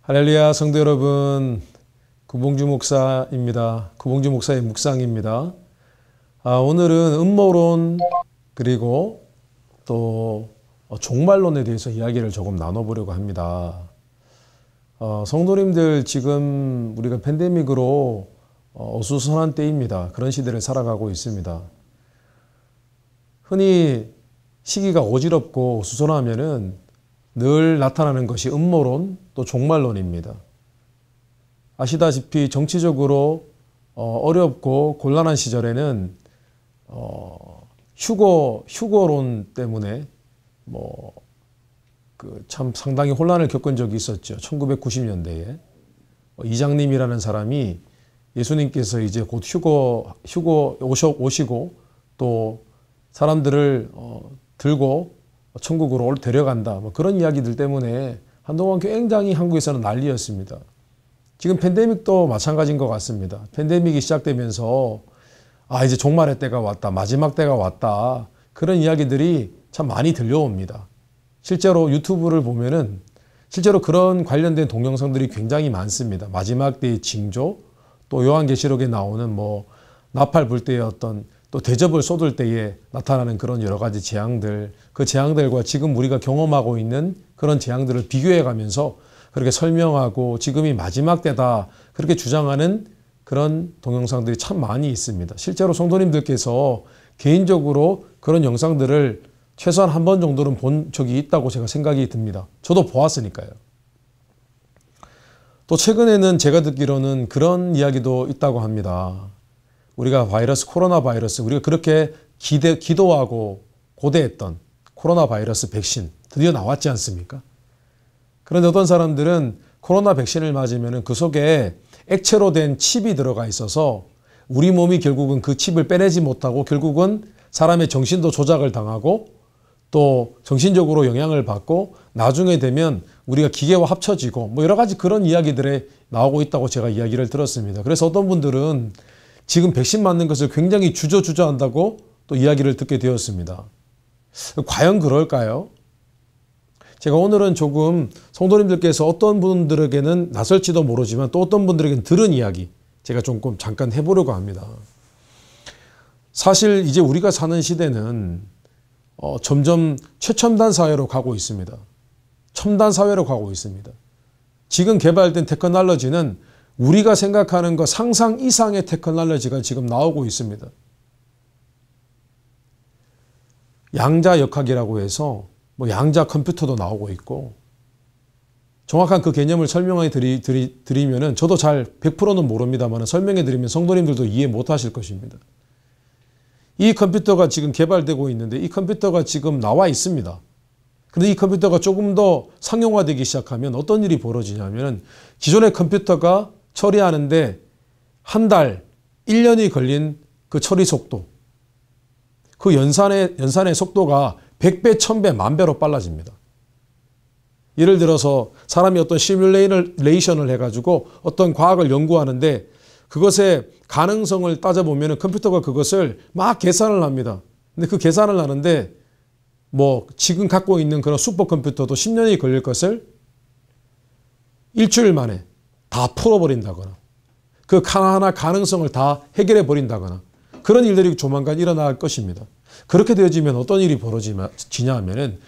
할렐루야 성도 여러분, 구봉주 목사입니다. 구봉주 목사의 묵상입니다. 오늘은 음모론 그리고 또 종말론에 대해서 이야기를 조금 나눠보려고 합니다. 성도님들 지금 우리가 팬데믹으로 어수선한 때입니다. 그런 시대를 살아가고 있습니다. 흔히 시기가 어지럽고 어수선하면은 늘 나타나는 것이 음모론 또 종말론입니다. 아시다시피 정치적으로 어렵고 곤란한 시절에는 휴거론 때문에 참 상당히 혼란을 겪은 적이 있었죠. 1990년대에 이장님이라는 사람이 예수님께서 이제 곧 휴거 오시고 또 사람들을 들고 천국으로 데려간다. 그런 이야기들 때문에 한동안 굉장히 한국에서는 난리였습니다. 지금 팬데믹도 마찬가지인 것 같습니다. 팬데믹이 시작되면서 이제 종말의 때가 왔다. 마지막 때가 왔다. 그런 이야기들이 참 많이 들려옵니다. 실제로 유튜브를 보면은 실제로 그런 관련된 동영상들이 굉장히 많습니다. 마지막 때의 징조, 또 요한계시록에 나오는 나팔 불 때의 또 대접을 쏟을 때에 나타나는 그런 여러 가지 재앙들, 그 재앙들과 지금 우리가 경험하고 있는 그런 재앙들을 비교해 가면서 그렇게 설명하고 지금이 마지막 때다 그렇게 주장하는 그런 동영상들이 참 많이 있습니다. 실제로 성도님들께서 개인적으로 그런 영상들을 최소한 한 번 정도는 본 적이 있다고 제가 생각이 듭니다. 저도 보았으니까요. 또 최근에는 제가 듣기로는 그런 이야기도 있다고 합니다. 우리가 코로나 바이러스, 우리가 그렇게 기도하고 고대했던 코로나 바이러스 백신 드디어 나왔지 않습니까? 그런데 어떤 사람들은 코로나 백신을 맞으면 그 속에 액체로 된 칩이 들어가 있어서 우리 몸이 결국은 그 칩을 빼내지 못하고 결국은 사람의 정신도 조작을 당하고 또 정신적으로 영향을 받고 나중에 되면 우리가 기계와 합쳐지고 여러 가지 그런 이야기들에 나오고 있다고 제가 이야기를 들었습니다. 그래서 어떤 분들은 지금 백신 맞는 것을 굉장히 주저한다고 또 이야기를 듣게 되었습니다. 과연 그럴까요? 제가 오늘은 조금 성도님들께서 어떤 분들에게는 낯설지도 모르지만 또 어떤 분들에게는 들은 이야기 제가 조금 잠깐 해보려고 합니다. 사실 이제 우리가 사는 시대는 점점 최첨단 사회로 가고 있습니다. 첨단 사회로 가고 있습니다. 지금 개발된 테크놀로지는 우리가 생각하는 것 상상 이상의 테크놀로지가 지금 나오고 있습니다. 양자역학이라고 해서 양자 컴퓨터도 나오고 있고 정확한 그 개념을 설명해 드리면은 저도 잘 100%는 모릅니다만 설명해 드리면 성도님들도 이해 못 하실 것입니다. 이 컴퓨터가 지금 개발되고 있는데 이 컴퓨터가 지금 나와 있습니다. 그런데 이 컴퓨터가 조금 더 상용화되기 시작하면 어떤 일이 벌어지냐면 기존의 컴퓨터가 처리하는데 한 달, 1년이 걸린 그 처리 속도, 그 연산의 속도가 100배, 1000배, 만배로 빨라집니다. 예를 들어서 사람이 어떤 시뮬레이션을 해가지고 어떤 과학을 연구하는데 그것의 가능성을 따져보면 컴퓨터가 그것을 막 계산을 합니다. 근데 그 계산을 하는데 지금 갖고 있는 그런 슈퍼컴퓨터도 10년이 걸릴 것을 일주일 만에 다 풀어버린다거나 그 하나하나 가능성을 다 해결해 버린다거나 그런 일들이 조만간 일어날 것입니다. 그렇게 되어지면 어떤 일이 벌어지냐 하면은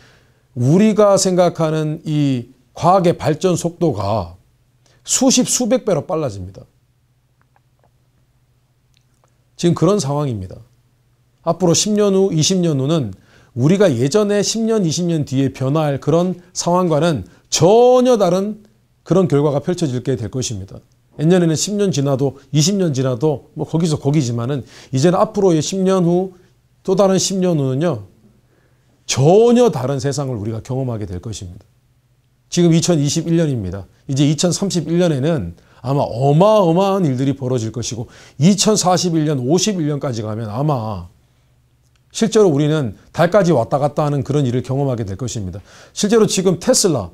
우리가 생각하는 이 과학의 발전 속도가 수백 배로 빨라집니다. 지금 그런 상황입니다. 앞으로 10년 후, 20년 후는 우리가 예전에 10년, 20년 뒤에 변화할 그런 상황과는 전혀 다른 그런 결과가 펼쳐지게 될 것입니다. 옛날에는 10년 지나도 20년 지나도 거기서 거기지만은 이제는 앞으로의 10년 후 또 다른 10년 후는요 전혀 다른 세상을 우리가 경험하게 될 것입니다. 지금 2021년입니다. 이제 2031년에는 아마 어마어마한 일들이 벌어질 것이고 2041년, 51년까지 가면 아마 실제로 우리는 달까지 왔다 갔다 하는 그런 일을 경험하게 될 것입니다. 실제로 지금 테슬라,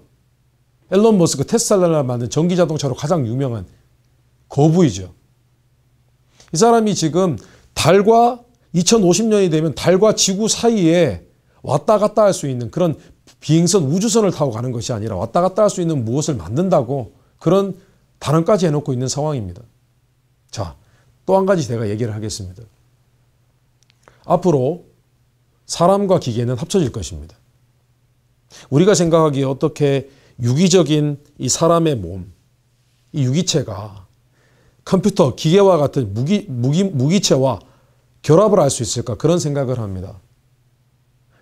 앨런 머스크 테슬라를 만든 전기자동차로 가장 유명한 거부이죠. 이 사람이 지금 달과 2050년이 되면 달과 지구 사이에 왔다 갔다 할 수 있는 그런 비행선 우주선을 타고 가는 것이 아니라 왔다 갔다 할 수 있는 무엇을 만든다고 그런 단언까지 해놓고 있는 상황입니다. 자, 또 한 가지 제가 얘기를 하겠습니다. 앞으로 사람과 기계는 합쳐질 것입니다. 우리가 생각하기에 어떻게 유기적인 이 사람의 몸, 이 유기체가 컴퓨터, 기계와 같은 무기체와 결합을 할 수 있을까? 그런 생각을 합니다.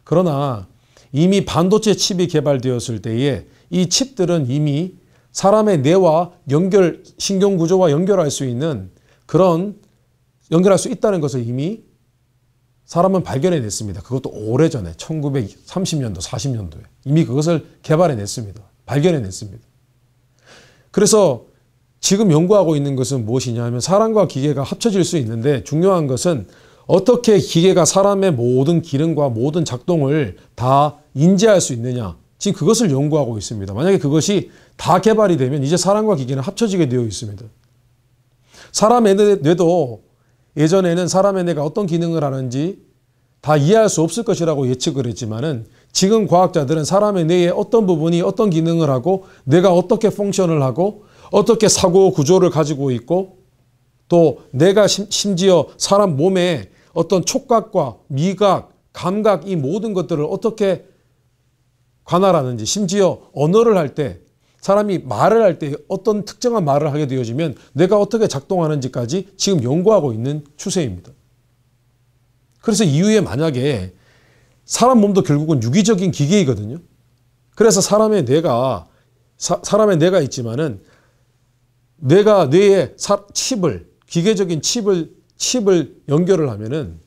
그러나 이미 반도체 칩이 개발되었을 때에 이 칩들은 이미 사람의 뇌와 신경구조와 연결할 수 있는 연결할 수 있다는 것을 이미 사람은 발견해냈습니다. 그것도 오래전에 1930년도, 40년도에 이미 그것을 개발해냈습니다. 발견해냈습니다. 그래서 지금 연구하고 있는 것은 무엇이냐 하면 사람과 기계가 합쳐질 수 있는데 중요한 것은 어떻게 기계가 사람의 모든 기능과 모든 작동을 다 인지할 수 있느냐. 지금 그것을 연구하고 있습니다. 만약에 그것이 다 개발이 되면 이제 사람과 기계는 합쳐지게 되어 있습니다. 사람의 뇌도 예전에는 사람의 뇌가 어떤 기능을 하는지 다 이해할 수 없을 것이라고 예측을 했지만은 지금 과학자들은 사람의 뇌의 어떤 부분이 어떤 기능을 하고 뇌가 어떻게 펑션을 하고 어떻게 사고 구조를 가지고 있고 또 뇌가 심지어 사람 몸에 어떤 촉각과 미각, 감각 이 모든 것들을 어떻게 관할하는지 심지어 언어를 할 때 사람이 말을 할 때 어떤 특정한 말을 하게 되어지면 뇌가 어떻게 작동하는지까지 지금 연구하고 있는 추세입니다. 그래서 이후에 만약에 사람 몸도 결국은 유기적인 기계이거든요. 그래서 사람의 뇌가 있지만은 뇌에 기계적인 칩을 연결을 하면은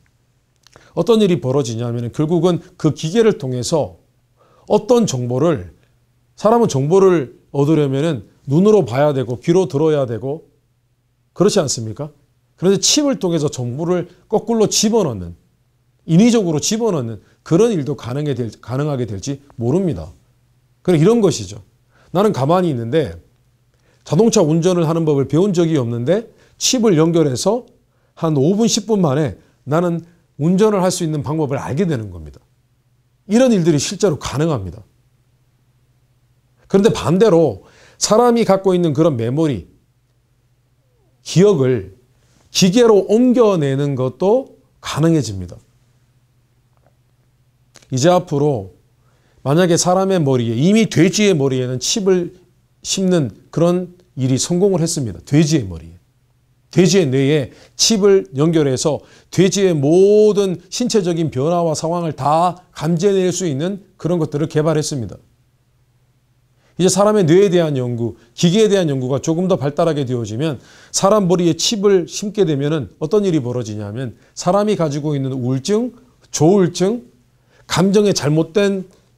어떤 일이 벌어지냐면은 결국은 그 기계를 통해서 어떤 사람은 정보를 얻으려면은 눈으로 봐야 되고 귀로 들어야 되고 그렇지 않습니까? 그런데 칩을 통해서 정보를 거꾸로 집어넣는 인위적으로 집어넣는 그런 일도 가능하게 될지 모릅니다. 그럼 이런 것이죠. 나는 가만히 있는데 자동차 운전을 하는 법을 배운 적이 없는데 칩을 연결해서 한 5분, 10분 만에 나는 운전을 할 수 있는 방법을 알게 되는 겁니다. 이런 일들이 실제로 가능합니다. 그런데 반대로 사람이 갖고 있는 그런 메모리, 기억을 기계로 옮겨내는 것도 가능해집니다. 이제 앞으로 만약에 사람의 머리에 이미 돼지의 머리에는 칩을 심는 그런 일이 성공을 했습니다. 돼지의 머리에. 돼지의 뇌에 칩을 연결해서 돼지의 모든 신체적인 변화와 상황을 다 감지해낼 수 있는 그런 것들을 개발했습니다. 이제 사람의 뇌에 대한 연구, 기계에 대한 연구가 조금 더 발달하게 되어지면 사람 머리에 칩을 심게 되면 어떤 일이 벌어지냐면 사람이 가지고 있는 우울증, 조울증, 감정의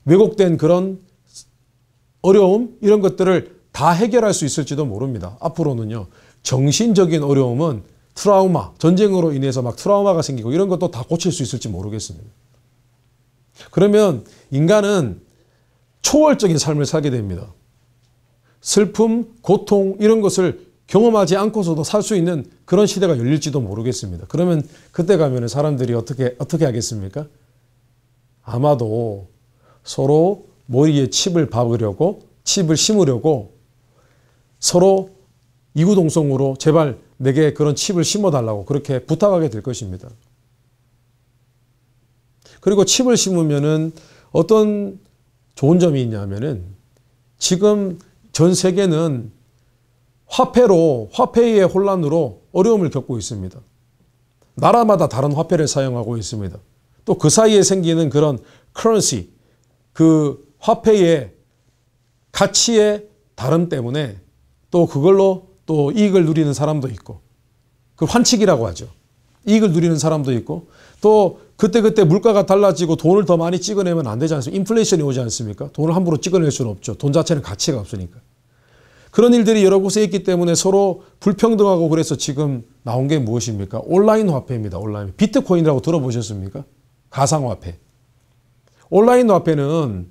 왜곡된 그런 어려움 이런 것들을 다 해결할 수 있을지도 모릅니다. 앞으로는요. 정신적인 어려움은 트라우마, 전쟁으로 인해서 막 트라우마가 생기고 이런 것도 다 고칠 수 있을지 모르겠습니다. 그러면 인간은 초월적인 삶을 살게 됩니다. 슬픔, 고통 이런 것을 경험하지 않고서도 살 수 있는 그런 시대가 열릴지도 모르겠습니다. 그러면 그때 가면 사람들이 어떻게 하겠습니까? 아마도 서로 머리에 칩을 박으려고 칩을 심으려고 서로 이구동성으로 제발 내게 그런 칩을 심어달라고 그렇게 부탁하게 될 것입니다. 그리고 칩을 심으면은 어떤 좋은 점이 있냐면은 지금 전 세계는 화폐의 혼란으로 어려움을 겪고 있습니다. 나라마다 다른 화폐를 사용하고 있습니다. 또 그 사이에 생기는 그런 currency, 그 화폐의 가치의 다름 때문에 또 그걸로 또 이익을 누리는 사람도 있고 그 환칙이라고 하죠. 이익을 누리는 사람도 있고 또 그때 물가가 달라지고 돈을 더 많이 찍어내면 안 되지 않습니까? 인플레이션이 오지 않습니까? 돈을 함부로 찍어낼 수는 없죠. 돈 자체는 가치가 없으니까. 그런 일들이 여러 곳에 있기 때문에 서로 불평등하고 그래서 지금 나온 게 무엇입니까? 온라인 화폐입니다. 온라인. 비트코인이라고 들어보셨습니까? 가상화폐. 온라인 화폐는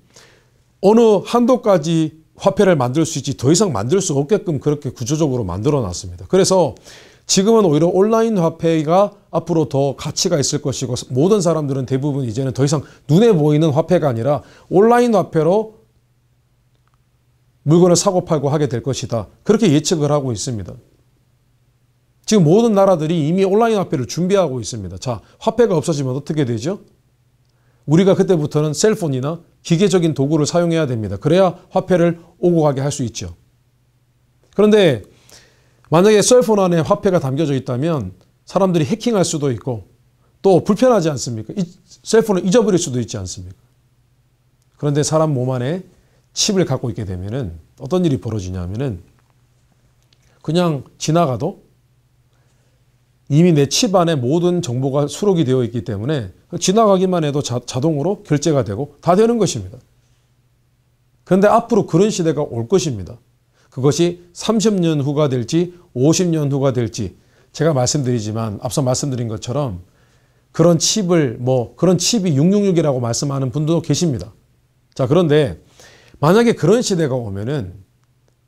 어느 한도까지 화폐를 만들 수 있지 더 이상 만들 수 없게끔 그렇게 구조적으로 만들어 놨습니다. 그래서 지금은 오히려 온라인 화폐가 앞으로 더 가치가 있을 것이고 모든 사람들은 대부분 이제는 더 이상 눈에 보이는 화폐가 아니라 온라인 화폐로 물건을 사고 팔고 하게 될 것이다. 그렇게 예측을 하고 있습니다. 지금 모든 나라들이 이미 온라인 화폐를 준비하고 있습니다. 자, 화폐가 없어지면 어떻게 되죠? 우리가 그때부터는 셀폰이나 기계적인 도구를 사용해야 됩니다. 그래야 화폐를 오고 가게 할 수 있죠. 그런데 만약에 셀폰 안에 화폐가 담겨져 있다면 사람들이 해킹할 수도 있고 또 불편하지 않습니까? 셀폰을 잊어버릴 수도 있지 않습니까? 그런데 사람 몸 안에 칩을 갖고 있게 되면은 어떤 일이 벌어지냐면은 그냥 지나가도 이미 내 칩 안에 모든 정보가 수록이 되어 있기 때문에 지나가기만 해도 자동으로 결제가 되고 다 되는 것입니다. 그런데 앞으로 그런 시대가 올 것입니다. 그것이 30년 후가 될지 50년 후가 될지 제가 말씀드리지만 앞서 말씀드린 것처럼 그런 칩이 666이라고 말씀하는 분도 계십니다. 자, 그런데 만약에 그런 시대가 오면은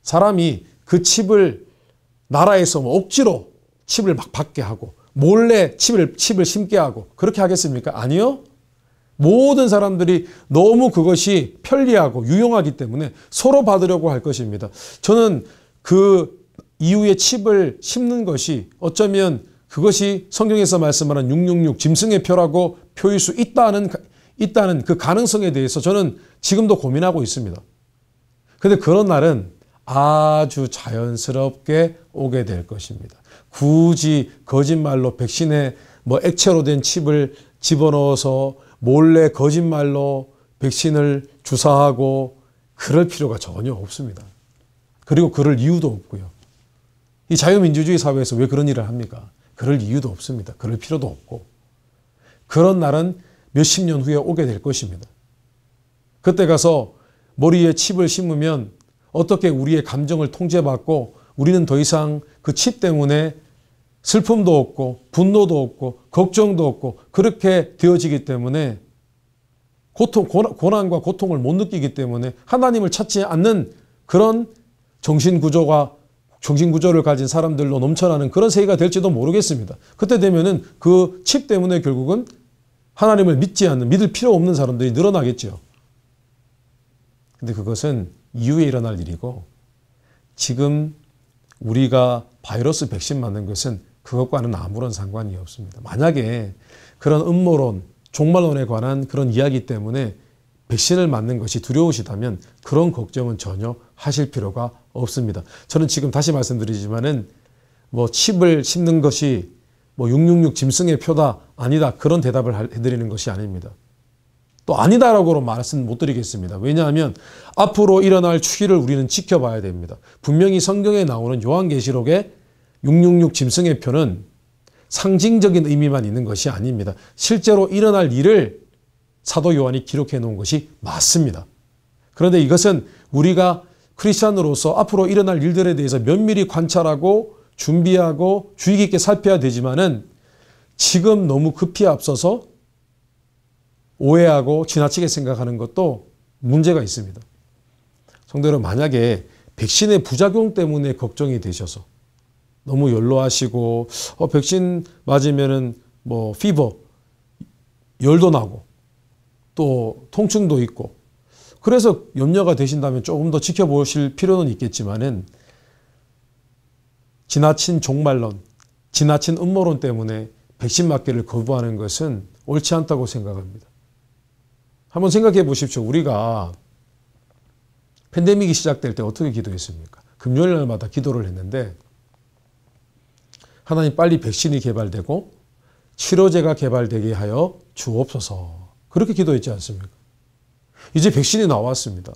사람이 그 칩을 나라에서 억지로 칩을 막 받게 하고 몰래 칩을 심게 하고 그렇게 하겠습니까? 아니요. 모든 사람들이 너무 그것이 편리하고 유용하기 때문에 서로 받으려고 할 것입니다. 저는 그 이후에 칩을 심는 것이 어쩌면 그것이 성경에서 말씀하는 666 짐승의 표라고 표일 수 있다는 그 가능성에 대해서 저는 지금도 고민하고 있습니다. 그런데 그런 날은 아주 자연스럽게 오게 될 것입니다. 굳이 거짓말로 백신에 액체로 된 칩을 집어넣어서 몰래 거짓말로 백신을 주사하고 그럴 필요가 전혀 없습니다. 그리고 그럴 이유도 없고요. 이 자유민주주의 사회에서 왜 그런 일을 합니까? 그럴 이유도 없습니다. 그럴 필요도 없고. 그런 날은 몇십 년 후에 오게 될 것입니다. 그때 가서 머리에 칩을 심으면 어떻게 우리의 감정을 통제받고 우리는 더 이상 그 칩 때문에 슬픔도 없고 분노도 없고 걱정도 없고 그렇게 되어지기 때문에 고난과 고통을 못 느끼기 때문에 하나님을 찾지 않는 그런 정신구조를 가진 사람들로 넘쳐나는 그런 세계가 될지도 모르겠습니다. 그때 되면은 그 칩 때문에 결국은 하나님을 믿을 필요 없는 사람들이 늘어나겠죠. 근데 그것은 이후에 일어날 일이고 지금 우리가 바이러스 백신 맞는 것은 그것과는 아무런 상관이 없습니다. 만약에 그런 음모론, 종말론에 관한 그런 이야기 때문에 백신을 맞는 것이 두려우시다면 그런 걱정은 전혀 하실 필요가 없습니다. 저는 지금 다시 말씀드리지만은 칩을 심는 것이 666 짐승의 표다, 아니다 그런 대답을 해드리는 것이 아닙니다. 또 아니다라고 말씀 못 드리겠습니다. 왜냐하면 앞으로 일어날 추이를 우리는 지켜봐야 됩니다. 분명히 성경에 나오는 요한계시록의 666 짐승의 표는 상징적인 의미만 있는 것이 아닙니다. 실제로 일어날 일을 사도 요한이 기록해 놓은 것이 맞습니다. 그런데 이것은 우리가 크리스찬으로서 앞으로 일어날 일들에 대해서 면밀히 관찰하고 준비하고 주의 깊게 살펴야 되지만은 지금 너무 급히 앞서서 오해하고 지나치게 생각하는 것도 문제가 있습니다. 성도 여러분, 만약에 백신의 부작용 때문에 걱정이 되셔서 너무 연로하시고 백신 맞으면은 피버, 열도 나고 또 통증도 있고 그래서 염려가 되신다면 조금 더 지켜보실 필요는 있겠지만은 지나친 종말론, 지나친 음모론 때문에 백신 맞기를 거부하는 것은 옳지 않다고 생각합니다. 한번 생각해 보십시오. 우리가 팬데믹이 시작될 때 어떻게 기도했습니까? 금요일 날마다 기도를 했는데 하나님 빨리 백신이 개발되고 치료제가 개발되게 하여 주옵소서. 그렇게 기도했지 않습니까? 이제 백신이 나왔습니다.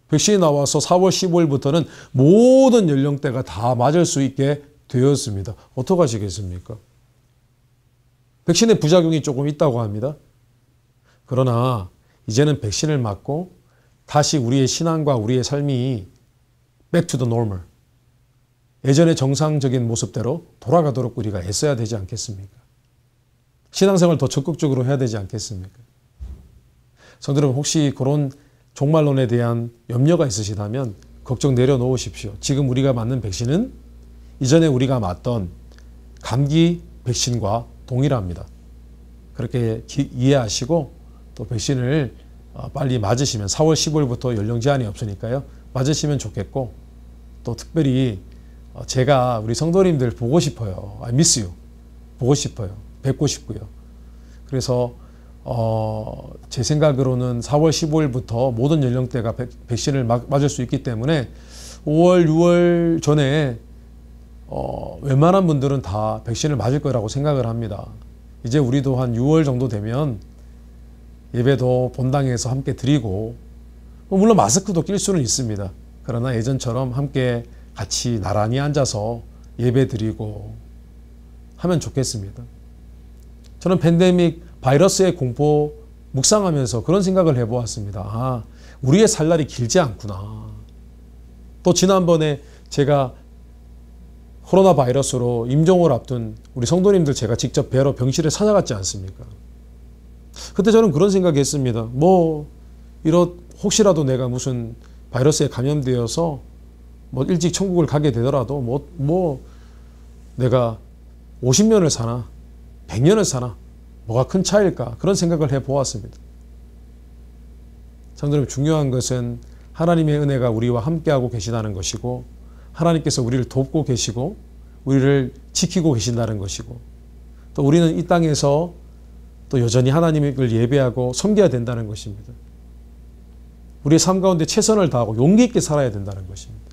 백신이 나와서 4월 15일부터는 모든 연령대가 다 맞을 수 있게 되었습니다. 어떡하시겠습니까? 백신의 부작용이 조금 있다고 합니다. 그러나 이제는 백신을 맞고 다시 우리의 신앙과 우리의 삶이 back to the normal, 예전의 정상적인 모습대로 돌아가도록 우리가 애써야 되지 않겠습니까? 신앙생활 더 적극적으로 해야 되지 않겠습니까? 성도 여러분, 혹시 그런 종말론에 대한 염려가 있으시다면 걱정 내려놓으십시오. 지금 우리가 맞는 백신은 이전에 우리가 맞던 감기 백신과 동일합니다. 그렇게 이해하시고 또 백신을 빨리 맞으시면 4월 15일부터 연령 제한이 없으니까요. 맞으시면 좋겠고 또 특별히 제가 우리 성도님들 보고 싶어요. miss you. 보고 싶어요. 뵙고 싶고요. 그래서 제 생각으로는 4월 15일부터 모든 연령대가 백신을 맞을 수 있기 때문에 5월, 6월 전에 웬만한 분들은 다 백신을 맞을 거라고 생각을 합니다. 이제 우리도 한 6월 정도 되면 예배도 본당에서 함께 드리고 물론 마스크도 낄 수는 있습니다. 그러나 예전처럼 함께 같이 나란히 앉아서 예배 드리고 하면 좋겠습니다. 저는 팬데믹 바이러스의 공포 묵상하면서 그런 생각을 해보았습니다. 우리의 살날이 길지 않구나. 또 지난번에 제가 코로나 바이러스로 임종을 앞둔 우리 성도님들 제가 직접 뵈러 병실에 찾아갔지 않습니까? 그때 저는 그런 생각이 했습니다. 혹시라도 내가 무슨 바이러스에 감염되어서 일찍 천국을 가게 되더라도 내가 50년을 사나 100년을 사나 뭐가 큰 차이일까 그런 생각을 해보았습니다. 성도님, 중요한 것은 하나님의 은혜가 우리와 함께하고 계시다는 것이고 하나님께서 우리를 돕고 계시고 우리를 지키고 계신다는 것이고 또 우리는 이 땅에서 또 여전히 하나님을 예배하고 섬겨야 된다는 것입니다. 우리의 삶 가운데 최선을 다하고 용기 있게 살아야 된다는 것입니다.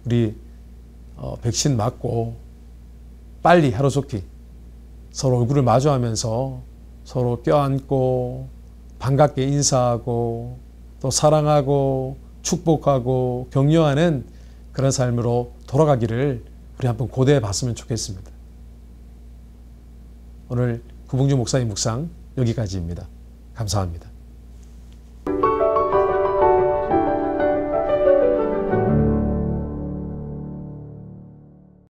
우리 백신 맞고 빨리 하루속히 서로 얼굴을 마주하면서 서로 껴안고 반갑게 인사하고 또 사랑하고 축복하고 격려하는 그런 삶으로 돌아가기를 우리 한번 고대해 봤으면 좋겠습니다. 오늘 구봉주 목사님 묵상 여기까지입니다. 감사합니다.